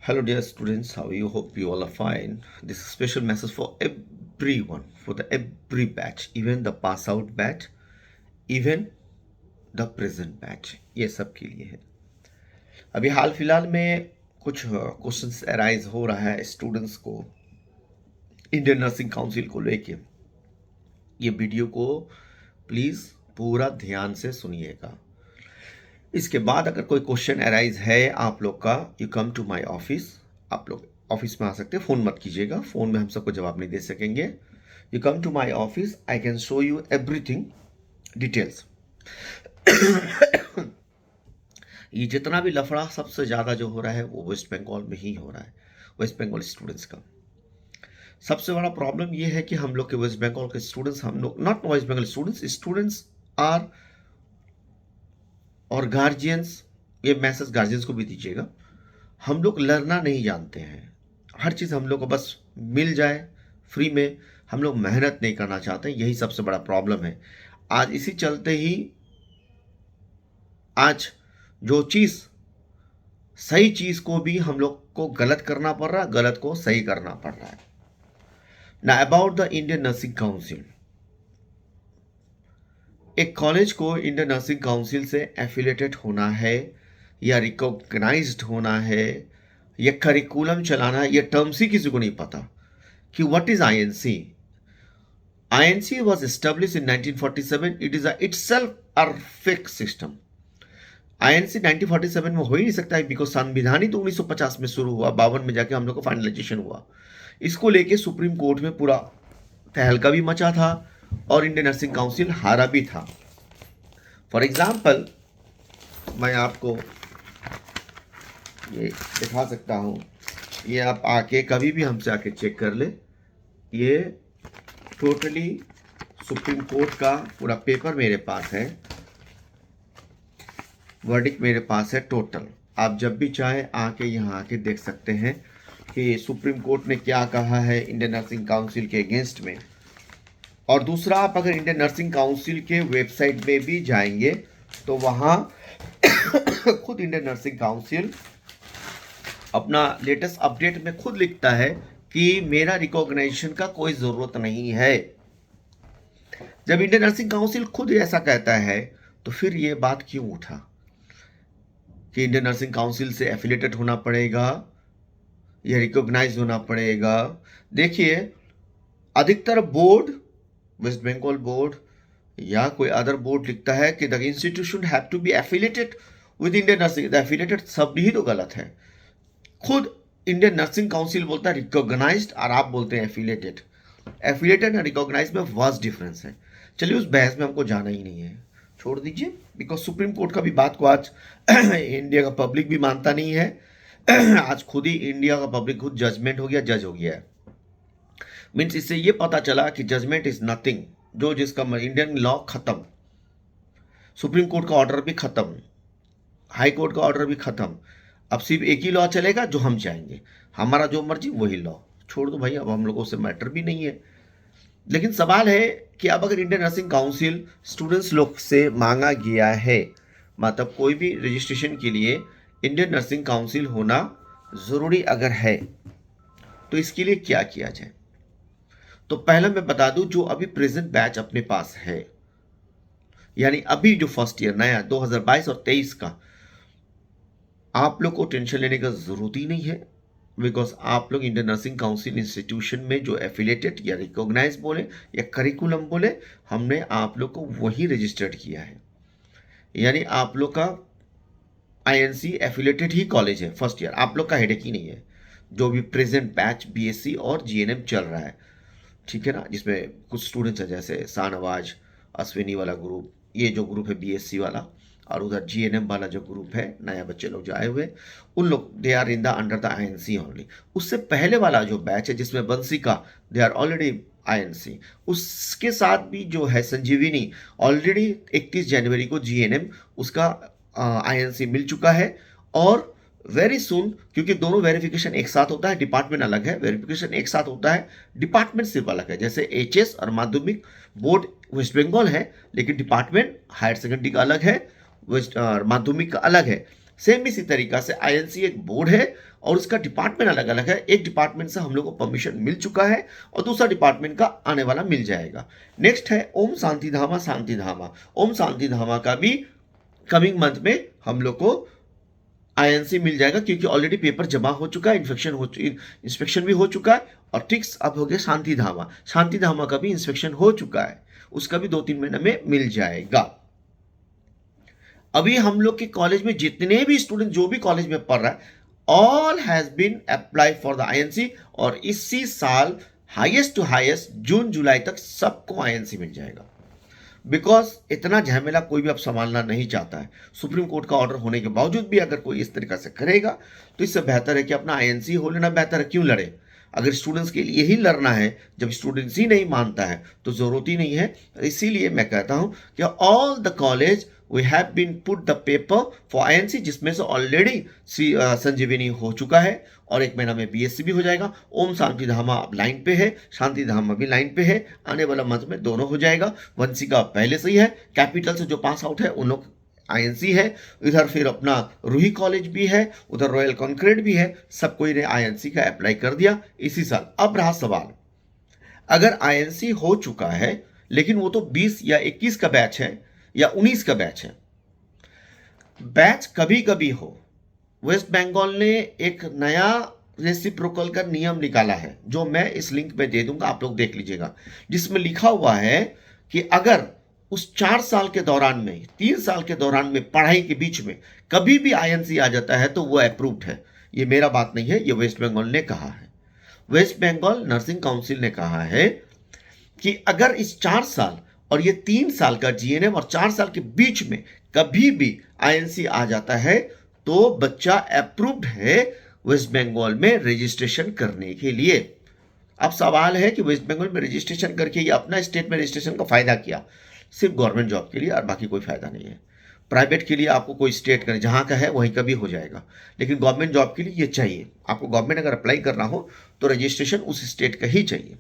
Hello, dear students. How are you? Hope you all are fine. This is a special message for everyone, for the every batch, even the pass out batch, even the present batch. ये सब के लिए है. अभी हाल फिलहाल में कुछ questions arise हो रहा है स्टूडेंट्स को इंडियन नर्सिंग काउंसिल को लेके. ये वीडियो को प्लीज पूरा ध्यान से सुनिएगा. इसके बाद अगर कोई क्वेश्चन अराइज है आप लोग का, you come to my office. आप लोग ऑफिस में आ सकते हैं. फ़ोन मत कीजिएगा, फ़ोन में हम सबको जवाब नहीं दे सकेंगे. You come to my office, I can show you everything details. ये जितना भी लफड़ा सबसे ज़्यादा जो हो रहा है वो वेस्ट बंगाल में ही हो रहा है, वेस्ट बंगाल स्टूडेंट्स का. सबसे बड़ा प्रॉब्लम ये है कि हम लोग के वेस्ट बंगाल के स्टूडेंट्स, हम लोग not West Bengal students are और गार्जियंस, ये मैसेज गार्जियंस को भी दीजिएगा, हम लोग लड़ना नहीं जानते हैं. हर चीज़ हम लोग को बस मिल जाए फ्री में, हम लोग मेहनत नहीं करना चाहते. यही सबसे बड़ा प्रॉब्लम है. आज इसी चलते ही आज जो चीज़ सही चीज़ को भी हम लोग को गलत करना पड़ रहा है, गलत को सही करना पड़ रहा है. ना about the Indian nursing council, एक कॉलेज को इंडियन नर्सिंग काउंसिल से एफिलेटेड होना है या रिकॉग्नाइज्ड होना है या करिकुलम चलाना है, ये टर्म्स ही किसी को नहीं पता कि what is INC. INC was establish in 1947. It is itself a fix system. INC 1947 में हो ही नहीं सकता है बिकॉज संविधान ही तो 1950 में शुरू हुआ, 52 में जाके हम लोग को फाइनलाइजेशन हुआ. इसको लेके सुप्रीम कोर्ट में पूरा तहलका भी मचा था और इंडियन नर्सिंग काउंसिल हारा भी था. फॉर एग्जाम्पल मैं आपको ये दिखा सकता हूँ. ये आप आके कभी भी हमसे आके चेक कर ले. ये टोटली सुप्रीम कोर्ट का पूरा पेपर मेरे पास है, वर्डिक्ट मेरे पास है टोटल. आप जब भी चाहे आके यहाँ आके देख सकते हैं कि सुप्रीम कोर्ट ने क्या कहा है इंडियन नर्सिंग काउंसिल के अगेंस्ट में. और दूसरा, आप अगर इंडियन नर्सिंग काउंसिल के वेबसाइट में भी जाएंगे तो वहाँ खुद इंडियन नर्सिंग काउंसिल अपना लेटेस्ट अपडेट में खुद लिखता है कि मेरा रिकॉग्निशन का कोई ज़रूरत नहीं है. जब इंडियन नर्सिंग काउंसिल खुद ऐसा कहता है तो फिर ये बात क्यों उठा कि इंडियन नर्सिंग काउंसिल से एफिलेटेड होना पड़ेगा या रिकॉग्नाइज होना पड़ेगा. देखिए, अधिकतर बोर्ड, वेस्ट बंगाल बोर्ड या कोई अदर बोर्ड लिखता है कि the institution have to be affiliated with Indian nursing. The affiliated शब्द ही तो गलत है. खुद इंडियन नर्सिंग काउंसिल बोलता है रिकॉग्नाइज्ड और आप बोलते हैं एफिलेटेड. एफिलेटेड और रिकॉग्नाइज में वास्ट डिफरेंस है. चलिए उस बहस में हमको जाना ही नहीं है, छोड़ दीजिए. बिकॉज सुप्रीम कोर्ट का भी बात को आज इंडिया का पब्लिक भी मानता नहीं है. आज खुद ही इंडिया का पब्लिक खुद जजमेंट हो गया, जज हो गया है. मीन्स इससे ये पता चला कि जजमेंट इज नथिंग. जो जिसका इंडियन लॉ खत्म, सुप्रीम कोर्ट का ऑर्डर भी खत्म, हाई कोर्ट का ऑर्डर भी खत्म. अब सिर्फ एक ही लॉ चलेगा जो हम चाहेंगे, हमारा जो मर्जी वही लॉ. छोड़ दो भाई, अब हम लोगों से मैटर भी नहीं है. लेकिन सवाल है कि अब अगर इंडियन नर्सिंग काउंसिल स्टूडेंट्स लोग से मांगा गया है, मतलब कोई भी रजिस्ट्रेशन के लिए इंडियन नर्सिंग काउंसिल होना ज़रूरी अगर है, तो इसके लिए क्या किया जाए. तो पहले मैं बता दूं, जो अभी प्रेजेंट बैच अपने पास है, यानी अभी जो फर्स्ट ईयर नया 2022 और 23 का, आप लोग को टेंशन लेने का ज़रूरत ही नहीं है. बिकॉज आप लोग इंडियन नर्सिंग काउंसिल इंस्टीट्यूशन में जो एफिलेटेड या रिकॉग्नाइज बोले या करिकुलम बोले, हमने आप लोग को वही रजिस्टर्ड किया है. यानी आप लोग का आईएनसी एफिलेटेड ही कॉलेज है. फर्स्ट ईयर आप लोग का हेडेक ही नहीं है. जो भी प्रेजेंट बैच बीएससी और जीएनएम चल रहा है, ठीक है ना, जिसमें कुछ स्टूडेंट्स हैं जैसे शाहनवाज, अश्विनी वाला ग्रुप, ये जो ग्रुप है बीएससी वाला, और उधर जीएनएम वाला जो ग्रुप है, नया बच्चे लोग जो आए हुए, उन लोग they are in the under the INC only. उससे पहले वाला जो बैच है जिसमें बंसी का, दे आर ऑलरेडी आईएनसी. उसके साथ भी जो है संजीविनी, ऑलरेडी 31 जनवरी को जीएनएम उसका आईएनसी मिल चुका है. और वेरी सुन, क्योंकि दोनों वेरिफिकेशन एक साथ होता है, डिपार्टमेंट अलग है, वेरिफिकेशन एक साथ होता है, डिपार्टमेंट सिर्फ अलग है. जैसे एचएस और माध्यमिक बोर्ड वेस्ट बंगाल है, लेकिन डिपार्टमेंट हायर सेकेंडरी का अलग है, वेस्ट माध्यमिक का अलग है. सेम इसी तरीका से आईएनसी एक बोर्ड है और उसका डिपार्टमेंट अलग अलग है। एक डिपार्टमेंट से हम लोग को परमिशन मिल चुका है और दूसरा डिपार्टमेंट का आने वाला मिल जाएगा। नेक्स्ट है ओम शांति धामा, शांति धामा। ओम शांति धामा का भी कमिंग मंथ में हम लोग को आईएनसी मिल जाएगा, क्योंकि ऑलरेडी पेपर जमा हो चुका है, इंस्पेक्शन भी हो चुका है। और ट्रिक्स अब हो गया शांति धामा। शांति धामा का भी इंस्पेक्शन हो चुका है, उसका भी 2-3 महीने में मिल जाएगा। अभी हम लोग के कॉलेज में जितने भी स्टूडेंट जो भी कॉलेज में पढ़ रहा है, all has been apply for the INC. और इसी साल highest to highest June July तक सबको आईएनसी मिल जाएगा, बिकॉज इतना झमेला कोई भी अब संभालना नहीं चाहता है। सुप्रीम कोर्ट का ऑर्डर होने के बावजूद भी अगर कोई इस तरीका से करेगा तो इससे बेहतर है कि अपना आईएनसी हो लेना बेहतर है। क्यों लड़े? अगर स्टूडेंट्स के लिए ही लड़ना है, जब स्टूडेंट्स ही नहीं मानता है तो जरूरत ही नहीं है। इसीलिए मैं कहता हूं कि all the college we have been put the paper for INC, जिसमें से ऑलरेडी संजीवनी हो चुका है और 1 महीना में बीएससी भी हो जाएगा। ओम शांति धामा अब लाइन पे है, शांति धामा भी लाइन पे है। आने वाला मंथ में दोनों हो जाएगा। वंशिका पहले से ही है, कैपिटल से जो पास आउट है उन लोग आईएनसी है। इधर फिर अपना रूही कॉलेज भी है, उधर रॉयल कॉन्करेड भी है। सबको ने आईएनसी का अप्लाई कर दिया इसी साल। अब रहा सवाल, अगर आईएनसी हो चुका है लेकिन वो तो 20 या 21 का बैच है या 19 का बैच है, बैच कभी कभी हो, वेस्ट बंगाल ने एक नया रेसिप्रोकल का नियम निकाला है जो मैं इस लिंक में दे दूंगा, आप लोग देख लीजिएगा, जिसमें लिखा हुआ है कि अगर उस 4 साल के दौरान में, 3 साल के दौरान में, पढ़ाई के बीच में कभी भी आईएनसी आ जाता है तो वो अप्रूव्ड है। ये मेरा बात नहीं है, ये वेस्ट बंगाल ने कहा है। वेस्ट बंगाल नर्सिंग काउंसिल ने कहा है कि अगर इस 4 साल और ये 3 साल का जीएनएम और 4 साल के बीच में कभी भी आईएनसी आ जाता है तो बच्चा अप्रूव्ड है वेस्ट बंगाल में रजिस्ट्रेशन करने के लिए। अब सवाल है कि वेस्ट बंगाल में रजिस्ट्रेशन करके ये अपना स्टेट में रजिस्ट्रेशन का फायदा किया, सिर्फ गवर्नमेंट जॉब के लिए और बाकी कोई फायदा नहीं है। प्राइवेट के लिए आपको कोई स्टेट का जहाँ का है वहीं का भी हो जाएगा, लेकिन गवर्नमेंट जॉब के लिए ये चाहिए। आपको गवर्नमेंट अगर अप्लाई करना हो तो रजिस्ट्रेशन उस स्टेट का ही चाहिए।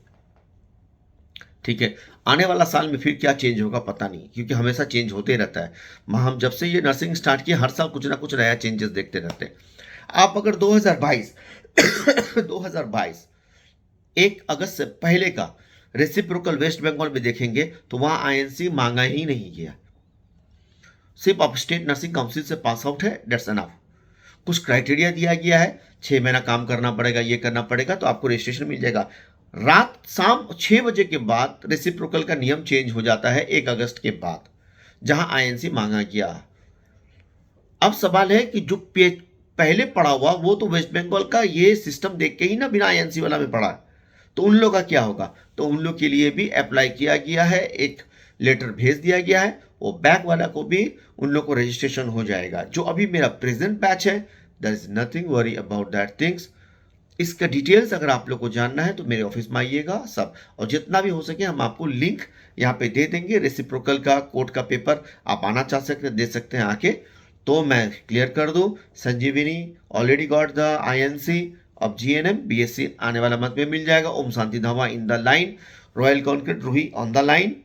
ठीक है, आने वाला साल में फिर क्या चेंज होगा पता नहीं, क्योंकि हमेशा चेंज होते रहता है। हम जब से ये नर्सिंग स्टार्ट किए हर साल कुछ ना कुछ नया चेंजेस देखते रहते हैं। आप अगर 2022 2022 1 अगस्त से पहले का रेसिप्रोकल वेस्ट बंगाल में देखेंगे तो वहां आईएनसी मांगा ही नहीं गया, सिर्फ आप स्टेट नर्सिंग काउंसिल से पास आउट है, दैट्स एनफ। कुछ क्राइटेरिया दिया गया है, 6 महीना काम करना पड़ेगा, ये करना पड़ेगा तो आपको रजिस्ट्रेशन मिल जाएगा। रात शाम 6 बजे के बाद रेसिप्रोकल का नियम चेंज हो जाता है 1 अगस्त के बाद, जहां आईएनसी मांगा गया। अब सवाल है कि जो पहले पढ़ा हुआ वो तो वेस्ट बंगाल का ये सिस्टम देख के ही ना बिना आईएनसी वाला में पढ़ा, तो उन लोगों का क्या होगा? तो उन लोग के लिए भी अप्लाई किया गया है, एक लेटर भेज दिया गया है, वो बैक वाला को भी उन लोग को रजिस्ट्रेशन हो जाएगा। जो अभी मेरा प्रेजेंट बैच है, there is nothing worry about that things. इसका डिटेल्स अगर आप लोग को जानना है तो मेरे ऑफिस में आइएगा सब, और जितना भी हो सके हम आपको लिंक यहाँ पे दे देंगे। रेसिप्रोकल का कोर्ट का पेपर आप आना चाह सकते दे सकते हैं आके, तो मैं क्लियर कर दूं। Sanjivani already got the INC, अब जीएनएम बीएससी आने वाला मंथ में मिल जाएगा। Om Shanti Dhama in the line, royal concrete Roohi on the line,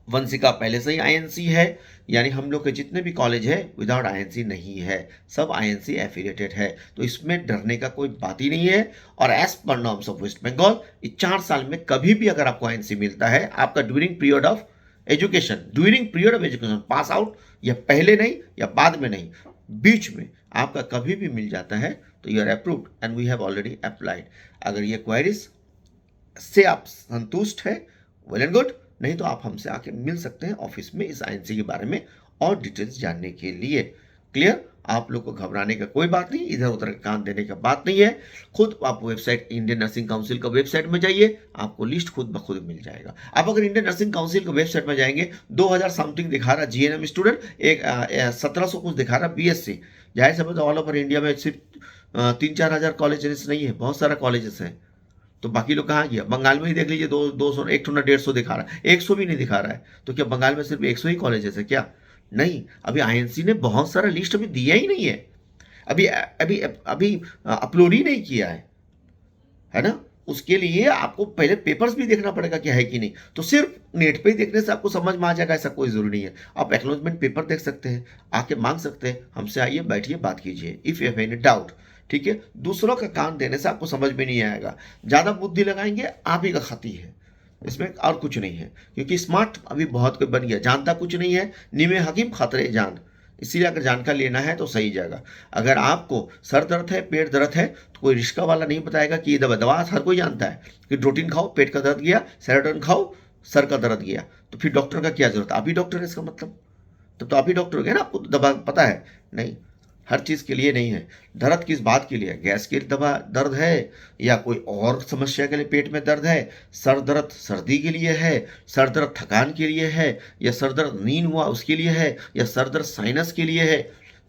Vanshika पहले से ही आईएनसी है, यानी हम लोग के जितने भी कॉलेज है विदाउट आईएनसी नहीं है, सब आईएनसी एफिलिएटेड है, तो इसमें डरने का कोई बात ही नहीं है। और as per norms of waste Bengal, इस 4 साल में कभी भी अगर आपको आईएनसी मिलता है, आपका during period of education pass out, या पहले नहीं या बाद में नहीं, बीच में आपका कभी भी मिल जाता है तो you are approved and we have already applied. अगर ये क्वेरीज से आप संतुष्ट है, वेल एंड गुड, नहीं तो आप हमसे आके मिल सकते हैं ऑफिस में इस आईएनसी के बारे में और डिटेल्स जानने के लिए। क्लियर? आप लोग को घबराने का कोई बात नहीं, इधर उधर का कान देने का बात नहीं है। खुद आप वेबसाइट इंडियन नर्सिंग काउंसिल का वेबसाइट में जाइए, आपको लिस्ट खुद ब खुद मिल जाएगा। आप अगर इंडियन नर्सिंग काउंसिल का वेबसाइट में जाएंगे, 2000 समथिंग दिखा रहा जीएनएम स्टूडेंट, एक 1700 कुछ दिखा रहा बीएससी। जाहिर समझ ऑल ओवर इंडिया में सिर्फ 3-4 हज़ार कॉलेजेस नहीं है, बहुत सारा कॉलेजेस हैं, तो बाकी लोग कहाँ गया? बंगाल में ही देख लीजिए, 200 100 दिखा रहा है, 100 भी नहीं दिखा रहा है। तो क्या बंगाल में सिर्फ 100 ही कॉलेजेस है क्या? नहीं, अभी आईएनसी ने बहुत सारा लिस्ट अभी दिया ही नहीं है, अभी अभी अभी अपलोड ही नहीं किया है ना। उसके लिए आपको पहले पेपर्स भी देखना पड़ेगा कि है कि नहीं। तो सिर्फ नेट पे ही देखने से आपको समझ में आ जाएगा ऐसा कोई ज़रूरी नहीं है। आप एक्नॉलेजमेंट पेपर देख सकते हैं, आके मांग सकते हैं, हमसे आइए, बैठिए, बात कीजिए, if you have any doubt. ठीक है, दूसरों का कान देने से आपको समझ में नहीं आएगा। ज़्यादा बुद्धि लगाएंगे आप ही का खती है, इसमें और कुछ नहीं है। क्योंकि स्मार्ट अभी बहुत कोई बन गया, जानता कुछ नहीं है, निमे हकीम खतरे जान। इसीलिए अगर जानकारी लेना है तो सही जाएगा। अगर आपको सर दर्द है, पेट दर्द है, तो कोई रिश्का वाला नहीं बताएगा कि ये दवा, दवा हर कोई जानता है कि प्रोटीन खाओ पेट का दर्द गया, सेरोटोनिन खाओ सर का दर्द गया। तो फिर डॉक्टर का क्या जरूरत, आप ही डॉक्टर है इसका मतलब। तब तो आप ही डॉक्टर हो गए ना, आपको दवा पता है। नहीं, हर चीज़ के लिए नहीं है। दर्द किस बात के लिए है, गैस की दवा दर्द है या कोई और समस्या के लिए पेट में दर्द है, सर दर्द सर्दी के लिए है, सर दर्द थकान के लिए है, या सर दर्द नींद हुआ उसके लिए है, या सर दर्द साइनस के लिए है।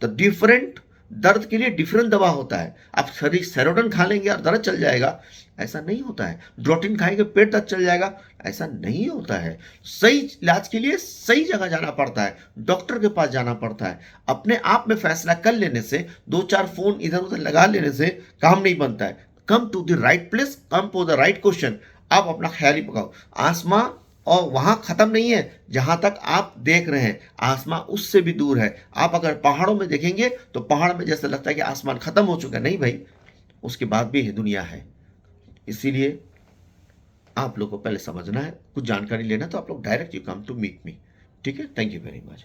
तो डिफरेंट दर्द के लिए डिफरेंट दवा होता है। आप शरीर सेरोटोनिन खा लेंगे और दर्द चल जाएगा, ऐसा नहीं होता है। प्रोटीन खाएंगे पेट दर्द चल जाएगा, ऐसा नहीं होता है। सही इलाज के लिए सही जगह जाना पड़ता है, डॉक्टर के पास जाना पड़ता है। अपने आप में फैसला कर लेने से, दो चार फोन इधर उधर लगा लेने से काम नहीं बनता है। Come to the right place, come to the right question. आप अपना ख्याल ही पकाओ। आसमां और वहां खत्म नहीं है जहां तक आप देख रहे हैं, आसमां उससे भी दूर है। आप अगर पहाड़ों में देखेंगे तो पहाड़ में जैसा लगता है कि आसमान खत्म हो चुका है, नहीं भाई, उसके बाद भी दुनिया है। इसीलिए आप लोग को पहले समझना है, कुछ जानकारी लेना तो आप लोग direct you come to meet me. ठीक है, थैंक यू वेरी मच।